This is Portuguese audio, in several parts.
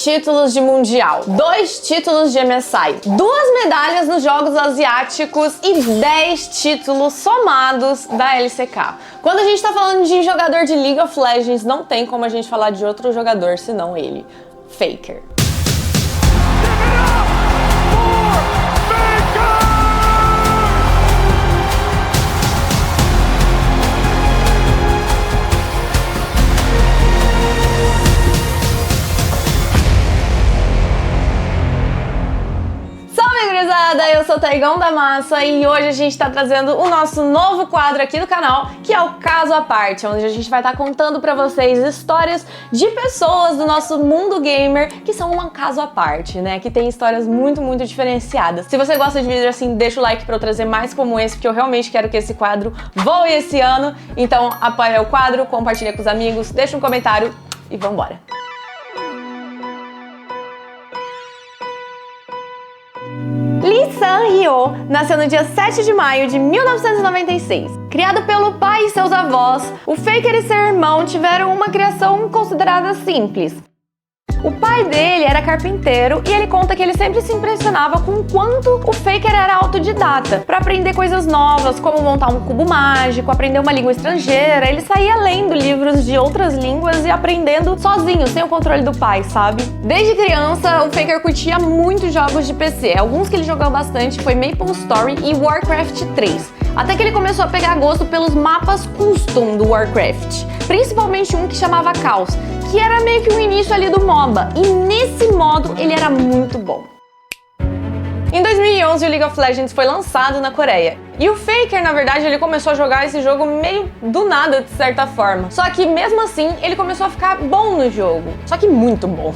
títulos de Mundial, 2 títulos de MSI, 2 medalhas nos Jogos Asiáticos e 10 títulos somados da LCK. Quando a gente tá falando de jogador de League of Legends, não tem como a gente falar de outro jogador senão ele, Faker. Eu sou Taigão da Massa e hoje a gente tá trazendo o nosso novo quadro aqui do canal, que é o Caso à Parte, onde a gente vai estar contando pra vocês histórias de pessoas do nosso mundo gamer que são um caso à parte, né? Que tem histórias muito diferenciadas. Se você gosta de vídeo assim, deixa o like pra eu trazer mais como esse, porque eu realmente quero que esse quadro voe esse ano. Então apoia o quadro, compartilha com os amigos, deixa um comentário e vambora! Lee San-hyo nasceu no dia 7 de maio de 1996. Criado pelo pai e seus avós, o Faker e seu irmão tiveram uma criação considerada simples. O pai dele era carpinteiro e ele conta que ele sempre se impressionava com o quanto o Faker era autodidata. Para aprender coisas novas, como montar um cubo mágico, aprender uma língua estrangeira, ele saía lendo livros de outras línguas e aprendendo sozinho, sem o controle do pai, sabe? Desde criança, o Faker curtia muito jogos de PC. Alguns que ele jogou bastante foi Maple Story e Warcraft 3. Até que ele começou a pegar gosto pelos mapas custom do Warcraft, principalmente um que chamava Chaos, que era meio que o início ali do MOBA, e nesse modo ele era muito bom. Em 2011, o League of Legends foi lançado na Coreia, e o Faker, na verdade, ele começou a jogar esse jogo meio do nada, de certa forma. Só que mesmo assim, ele começou a ficar bom no jogo, só que muito bom.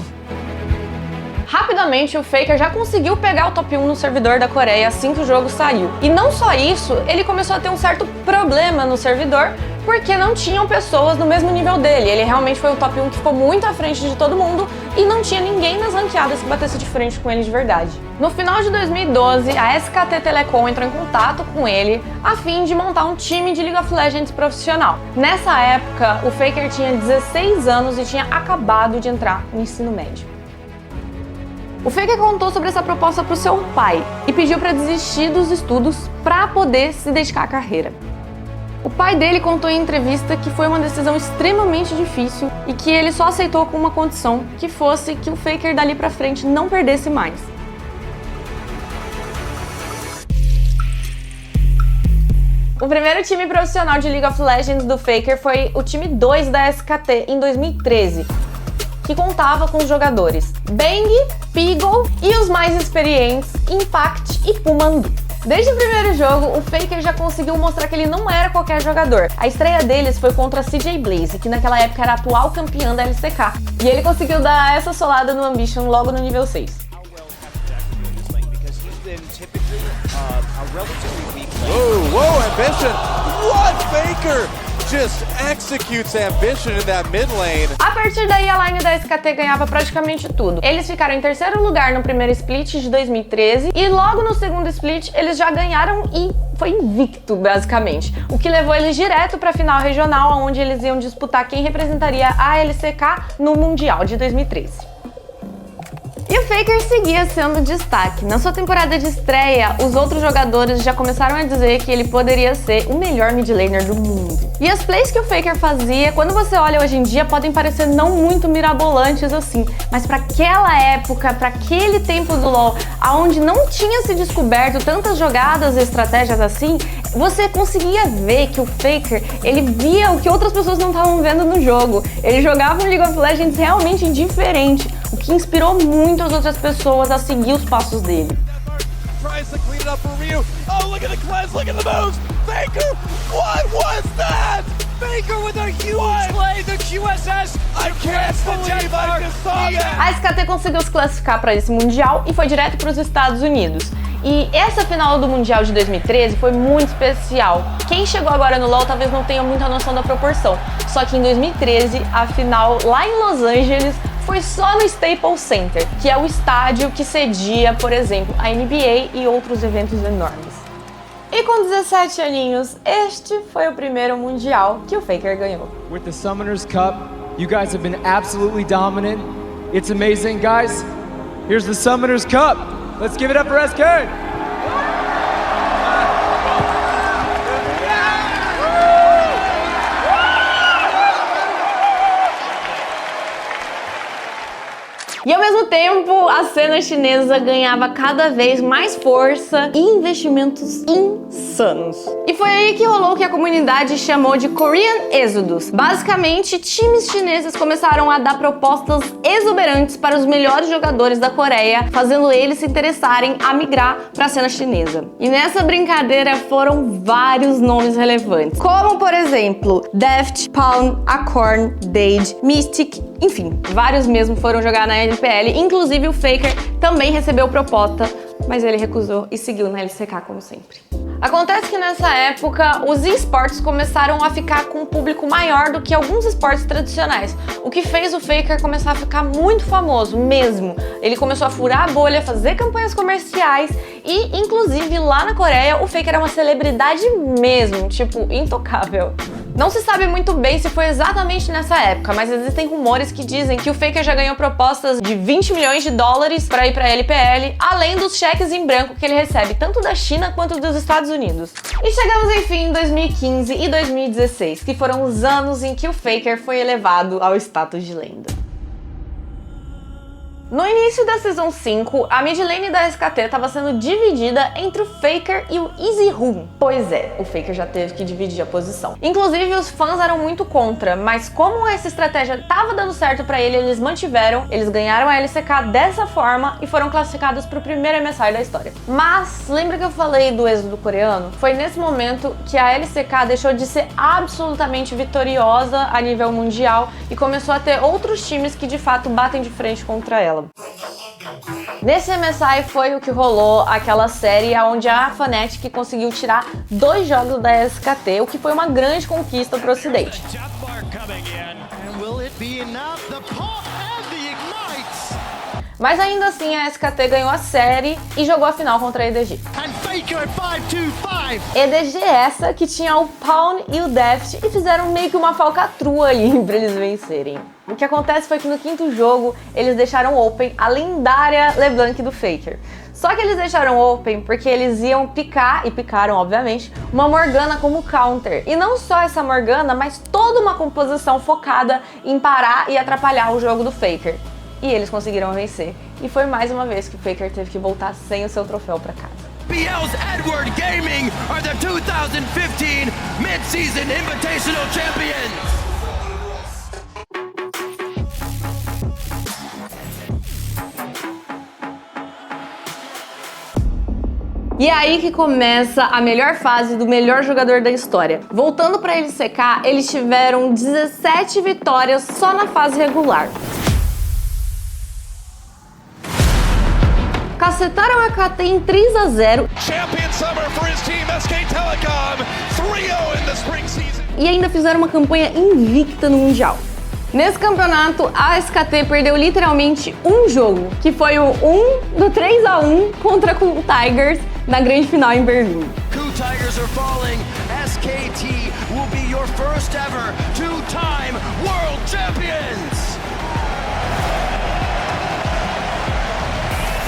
Rapidamente, o Faker já conseguiu pegar o top 1 no servidor da Coreia assim que o jogo saiu. E não só isso, ele começou a ter um certo problema no servidor, porque não tinham pessoas no mesmo nível dele. Ele realmente foi o top 1 que ficou muito à frente de todo mundo e não tinha ninguém nas ranqueadas que batesse de frente com ele de verdade. No final de 2012, a SKT Telecom entrou em contato com ele a fim de montar um time de League of Legends profissional. Nessa época, o Faker tinha 16 anos e tinha acabado de entrar no ensino médio. O Faker contou sobre essa proposta para o seu pai e pediu para desistir dos estudos para poder se dedicar à carreira. O pai dele contou em entrevista que foi uma decisão extremamente difícil e que ele só aceitou com uma condição, que fosse que o Faker dali pra frente não perdesse mais. O primeiro time profissional de League of Legends do Faker foi o time 2 da SKT em 2013. Que contava com os jogadores Bang, Peagle e os mais experientes Impact e Pumandu. Desde o primeiro jogo, o Faker já conseguiu mostrar que ele não era qualquer jogador. A estreia deles foi contra a CJ Blaze, que naquela época era a atual campeã da LCK. E ele conseguiu dar essa solada no Ambition logo no nível 6. Whoa, Ambition! What, Faker? Just executes Ambition in that mid lane. A partir daí, a line da SKT ganhava praticamente tudo. Eles ficaram em terceiro lugar no primeiro split de 2013 e logo no segundo split eles já ganharam e foi invicto, basicamente. O que levou eles direto para a final regional, onde eles iam disputar quem representaria a LCK no Mundial de 2013. E o Faker seguia sendo destaque. Na sua temporada de estreia, os outros jogadores já começaram a dizer que ele poderia ser o melhor mid laner do mundo. E as plays que o Faker fazia, quando você olha hoje em dia, podem parecer não muito mirabolantes assim, mas para aquela época, para aquele tempo do LoL, onde não tinha se descoberto tantas jogadas e estratégias assim, você conseguia ver que o Faker, ele via o que outras pessoas não estavam vendo no jogo. Ele jogava um League of Legends realmente diferente, o que inspirou muito as outras pessoas a seguir os passos dele. A SKT conseguiu se classificar para esse Mundial e foi direto para os Estados Unidos. E essa final do Mundial de 2013 foi muito especial. Quem chegou agora no LoL talvez não tenha muita noção da proporção. Só que em 2013, a final lá em Los Angeles foi só no Staples Center, que é o estádio que cedia, por exemplo, a NBA e outros eventos enormes. E com 17 aninhos, este foi o primeiro Mundial que o Faker ganhou. With the Summoners Cup, you guys have been absolutely dominant. It's amazing, guys. Here's the Summoners Cup. Let's give it up for SK. E ao mesmo tempo, a cena chinesa ganhava cada vez mais força e investimentos insanos. E foi aí que rolou o que a comunidade chamou de Korean Exodus. Basicamente, times chineses começaram a dar propostas exuberantes para os melhores jogadores da Coreia, fazendo eles se interessarem a migrar para a cena chinesa. E nessa brincadeira foram vários nomes relevantes, como por exemplo, Daft, Pawn, Acorn, Dade, Mystic, enfim, vários mesmo foram jogar na LPL, inclusive o Faker também recebeu proposta, mas ele recusou e seguiu na LCK como sempre. Acontece que nessa época os esportes começaram a ficar com um público maior do que alguns esportes tradicionais, o que fez o Faker começar a ficar muito famoso mesmo. Ele começou a furar a bolha, fazer campanhas comerciais e, inclusive, lá na Coreia, o Faker é uma celebridade mesmo, tipo, intocável. Não se sabe muito bem se foi exatamente nessa época, mas existem rumores que dizem que o Faker já ganhou propostas de 20 milhões de dólares para ir para a LPL, além dos cheques em branco que ele recebe tanto da China quanto dos Estados Unidos. E chegamos enfim em 2015 e 2016, que foram os anos em que o Faker foi elevado ao status de lenda. No início da Season 5, a mid lane da SKT estava sendo dividida entre o Faker e o EasyRoom. Pois é, o Faker já teve que dividir a posição. Inclusive, os fãs eram muito contra, mas como essa estratégia estava dando certo pra ele, eles mantiveram, eles ganharam a LCK dessa forma e foram classificados para o primeiro MSI da história. Mas, lembra que eu falei do êxodo coreano? Foi nesse momento que a LCK deixou de ser absolutamente vitoriosa a nível mundial e começou a ter outros times que de fato batem de frente contra ela. Nesse MSI foi o que rolou aquela série onde a Fnatic conseguiu tirar 2 jogos da SKT, o que foi uma grande conquista para o Ocidente. Mas ainda assim a SKT ganhou a série e jogou a final contra a EDG. EDG essa que tinha o Pawn e o Daft e fizeram meio que uma falcatrua ali pra eles vencerem. O que acontece foi que no 5º jogo eles deixaram open a lendária LeBlanc do Faker. Só que eles deixaram open porque eles iam picar, e picaram obviamente, uma Morgana como counter. E não só essa Morgana, mas toda uma composição focada em parar e atrapalhar o jogo do Faker. E eles conseguiram vencer. E foi mais uma vez que o Faker teve que voltar sem o seu troféu pra casa. BL's Edward Gaming are the 2015 Mid-Season Invitational Champions! E é aí que começa a melhor fase do melhor jogador da história. Voltando pra LCK, eles tiveram 17 vitórias só na fase regular. Cacetaram a KT em 3-0 e ainda fizeram uma campanha invicta no Mundial. Nesse campeonato, a SKT perdeu literalmente um jogo, que foi o 1 do 3-1 contra a Cool Tigers na grande final em Berlim. Cool Tigers are falling. SKT will be your first ever two-time world champions.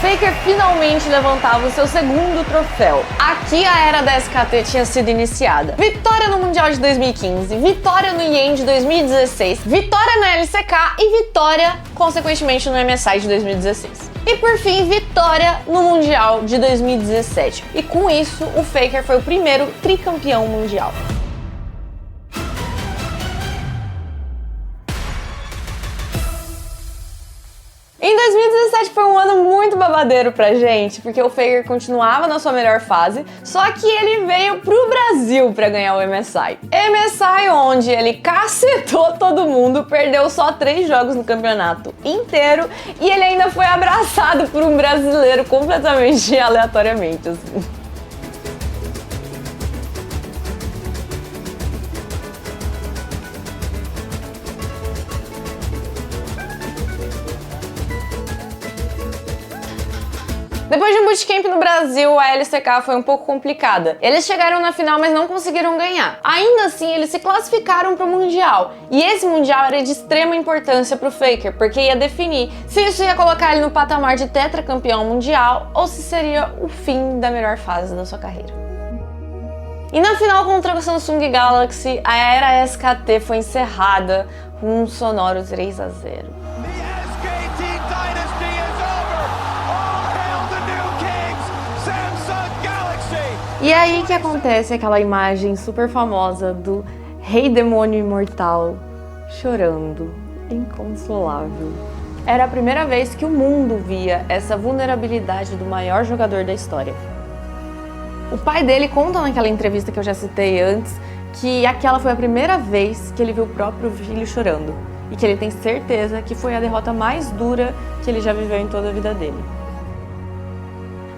Faker finalmente levantava o seu segundo troféu. Aqui a era da SKT tinha sido iniciada. Vitória no Mundial de 2015, vitória no IEM de 2016, vitória na LCK e vitória, consequentemente, no MSI de 2016. E por fim, vitória no Mundial de 2017. E com isso, o Faker foi o primeiro tricampeão mundial. Em 2017 foi um ano muito babadeiro pra gente, porque o Faker continuava na sua melhor fase, só que ele veio pro Brasil pra ganhar o MSI. MSI onde ele cacetou todo mundo, perdeu só 3 jogos no campeonato inteiro e ele ainda foi abraçado por um brasileiro completamente aleatoriamente, assim. Depois de um bootcamp no Brasil, a LCK foi um pouco complicada. Eles chegaram na final, mas não conseguiram ganhar. Ainda assim, eles se classificaram para o Mundial. E esse Mundial era de extrema importância para o Faker, porque ia definir se isso ia colocar ele no patamar de tetracampeão mundial ou se seria o fim da melhor fase da sua carreira. E na final contra o Samsung Galaxy, a era SKT foi encerrada com um sonoro 3-0. E aí que acontece aquela imagem super famosa do Rei Demônio Imortal chorando, inconsolável. Era a primeira vez que o mundo via essa vulnerabilidade do maior jogador da história. O pai dele conta naquela entrevista que eu já citei antes que aquela foi a primeira vez que ele viu o próprio filho chorando e que ele tem certeza que foi a derrota mais dura que ele já viveu em toda a vida dele.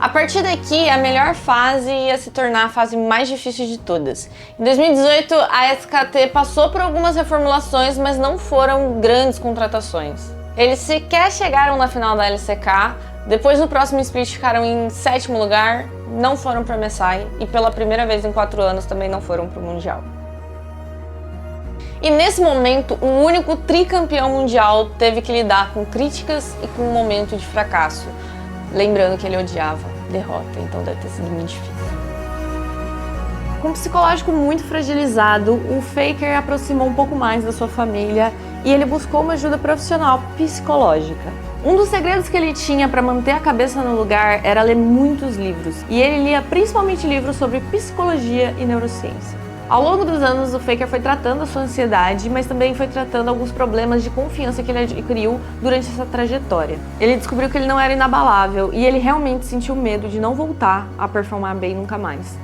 A partir daqui, a melhor fase ia se tornar a fase mais difícil de todas. Em 2018, a SKT passou por algumas reformulações, mas não foram grandes contratações. Eles sequer chegaram na final da LCK, depois no próximo split ficaram em 7º lugar, não foram para MSI e pela primeira vez em 4 anos também não foram para o Mundial. E nesse momento, o único tricampeão mundial teve que lidar com críticas e com um momento de fracasso. Lembrando que ele odiava derrota, então deve ter sido muito difícil. Com um psicológico muito fragilizado, o Faker aproximou um pouco mais da sua família e ele buscou uma ajuda profissional psicológica. Um dos segredos que ele tinha para manter a cabeça no lugar era ler muitos livros, e ele lia principalmente livros sobre psicologia e neurociência. Ao longo dos anos, o Faker foi tratando a sua ansiedade, mas também foi tratando alguns problemas de confiança que ele adquiriu durante essa trajetória. Ele descobriu que ele não era inabalável e ele realmente sentiu medo de não voltar a performar bem nunca mais.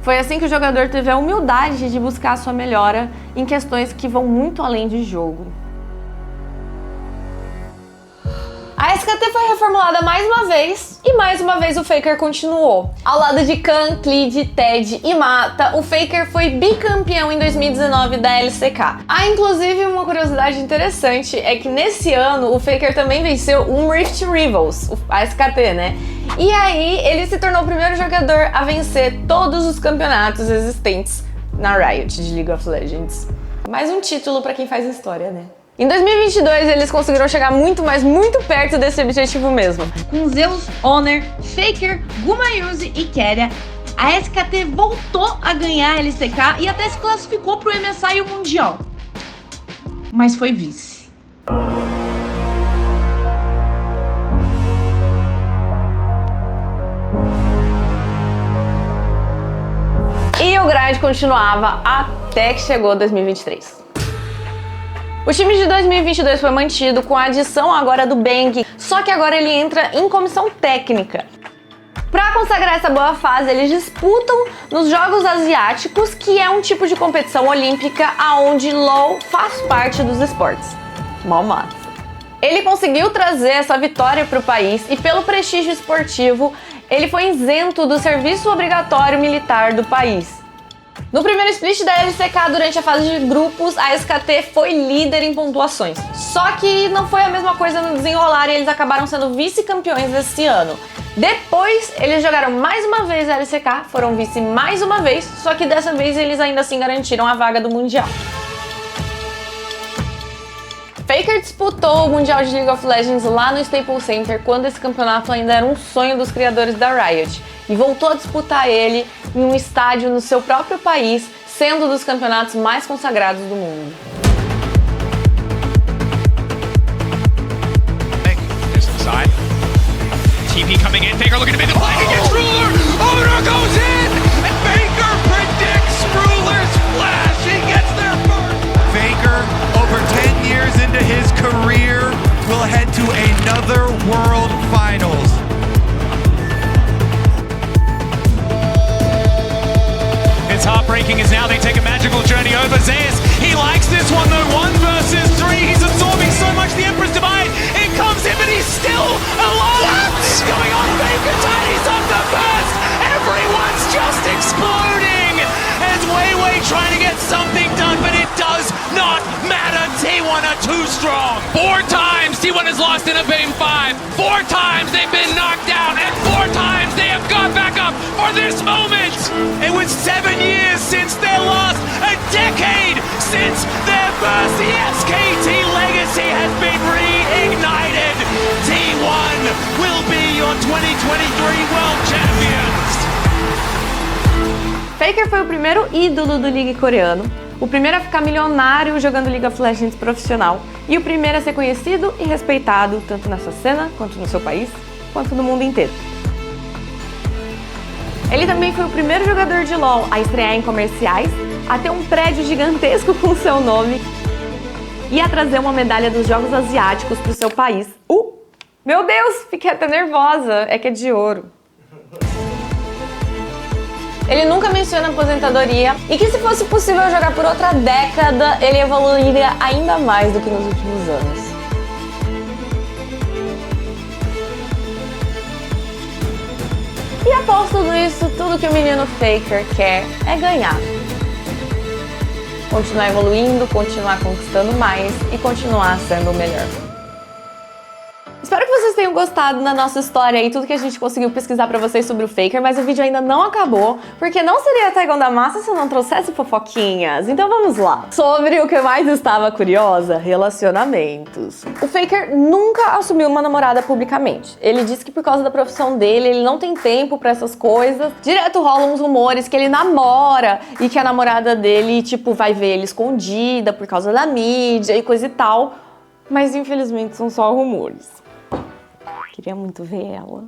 Foi assim que o jogador teve a humildade de buscar a sua melhora em questões que vão muito além de jogo. A SKT foi reformulada mais uma vez, e mais uma vez o Faker continuou. Ao lado de Khan, Clid, Ted e Mata, o Faker foi bicampeão em 2019 da LCK. Inclusive, uma curiosidade interessante é que nesse ano o Faker também venceu um Rift Rivals, a SKT, né? E aí ele se tornou o primeiro jogador a vencer todos os campeonatos existentes na Riot de League of Legends. Mais um título pra quem faz história, né? Em 2022, eles conseguiram chegar muito, mas muito perto desse objetivo mesmo. Com Zeus, Honor, Faker, Gumayusi e Keria, a SKT voltou a ganhar a LCK e até se classificou para o MSI e o Mundial. Mas foi vice. E o grind continuava até que chegou 2023. O time de 2022 foi mantido com a adição agora do Bang, só que agora ele entra em comissão técnica. Para consagrar essa boa fase, eles disputam nos Jogos Asiáticos, que é um tipo de competição olímpica onde LoL faz parte dos esportes. Mó massa. Ele conseguiu trazer essa vitória para o país e pelo prestígio esportivo, ele foi isento do serviço obrigatório militar do país. No primeiro split da LCK, durante a fase de grupos, a SKT foi líder em pontuações. Só que não foi a mesma coisa no desenrolar e eles acabaram sendo vice-campeões esse ano. Depois, eles jogaram mais uma vez a LCK, foram vice mais uma vez, só que dessa vez eles ainda assim garantiram a vaga do Mundial. Faker disputou o Mundial de League of Legends lá no Staples Center quando esse campeonato ainda era um sonho dos criadores da Riot e voltou a disputar ele em um estádio no seu próprio país, sendo um dos campeonatos mais consagrados do mundo. TP coming in, Faker looking to make the play against Ruler. Oda goes in, and Faker predicts Ruler's flash. He gets there first. Faker, over 10 years into his career, will head to another World Finals. It's heartbreaking as now they take a magical journey over Zeus. He likes this one though, 1 versus 3. He's absorbing so much, the Emperor's Divide. In comes him, but he's still alive. What's going on? Faker Tiny's up the burst. Everyone's just exploding. As Weiwei trying to get something done, but it does not matter. T1 are too strong. 4 times T1 has lost. lost in a Bane 5. 4 times they've been knocked down, and 4 times they have got back up for this moment. It was 7 years since their loss, a decade since their first. The SKT legacy has been reignited. T1 will be your 2023 World Champions. Faker foi o primeiro ídolo do League coreano, o primeiro a ficar milionário jogando League of Legends profissional e o primeiro a ser conhecido e respeitado tanto nessa cena, quanto no seu país, quanto no mundo inteiro. Ele também foi o primeiro jogador de LoL a estrear em comerciais, a ter um prédio gigantesco com seu nome e a trazer uma medalha dos Jogos Asiáticos para o seu país. Meu Deus, fiquei até nervosa, é que é de ouro. Ele nunca menciona aposentadoria e que se fosse possível jogar por outra década, ele evoluiria ainda mais do que nos últimos anos. E após tudo isso, tudo que o menino Faker quer é ganhar. Continuar evoluindo, continuar conquistando mais e continuar sendo o melhor. Espero que vocês tenham gostado da nossa história e tudo que a gente conseguiu pesquisar pra vocês sobre o Faker, mas o vídeo ainda não acabou, porque não seria Taekwondo da Massa se eu não trouxesse fofoquinhas. Então vamos lá. Sobre o que eu mais estava curiosa, relacionamentos. O Faker nunca assumiu uma namorada publicamente. Ele disse que por causa da profissão dele, ele não tem tempo pra essas coisas. Direto rolam uns rumores que ele namora e que a namorada dele, tipo, vai ver ele escondida por causa da mídia e coisa e tal. Mas infelizmente são só rumores. Queria muito ver ela.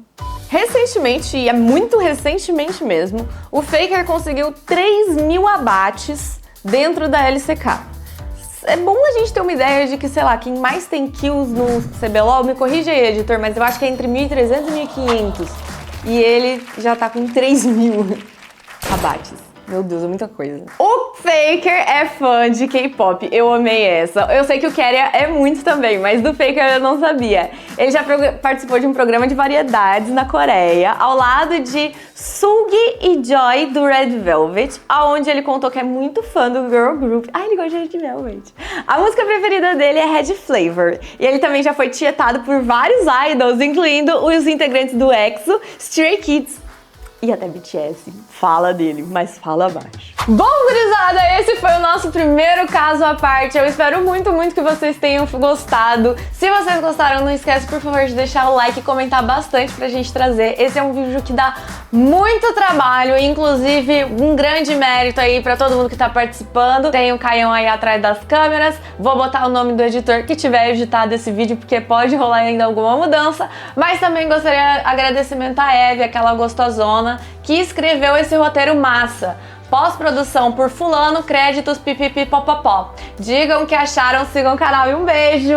Recentemente, e é muito recentemente mesmo, o Faker conseguiu 3.000 abates dentro da LCK. É bom a gente ter uma ideia de que, sei lá, quem mais tem kills no CBLOL, me corrige aí, editor, mas eu acho que é entre 1.300 e 1.500. E ele já tá com 3.000 abates. Meu Deus, é muita coisa. O Faker é fã de K-pop, eu amei essa. Eu sei que o Keria é muito também, mas do Faker eu não sabia. Ele já participou de um programa de variedades na Coreia, ao lado de Sugi e Joy do Red Velvet, onde ele contou que é muito fã do girl group. Ah, ele gosta de Red Velvet. A música preferida dele é Red Flavor. E ele também já foi tietado por vários idols, incluindo os integrantes do EXO, Stray Kids e até BTS. Fala dele, mas fala abaixo. Bom, gurizada, esse foi o nosso primeiro caso à parte. Eu espero muito, muito que vocês tenham gostado. Se vocês gostaram, não esquece, por favor, de deixar o like e comentar bastante pra gente trazer. Esse é um vídeo que dá muito trabalho, inclusive um grande mérito aí pra todo mundo que tá participando. Tem o Caião aí atrás das câmeras. Vou botar o nome do editor que tiver editado esse vídeo, porque pode rolar ainda alguma mudança. Mas também gostaria de agradecimento à Eve, aquela gostosona, que escreveu esse roteiro massa. Pós-produção por fulano, créditos pipipipopopó. Digam o que acharam, sigam o canal e um beijo!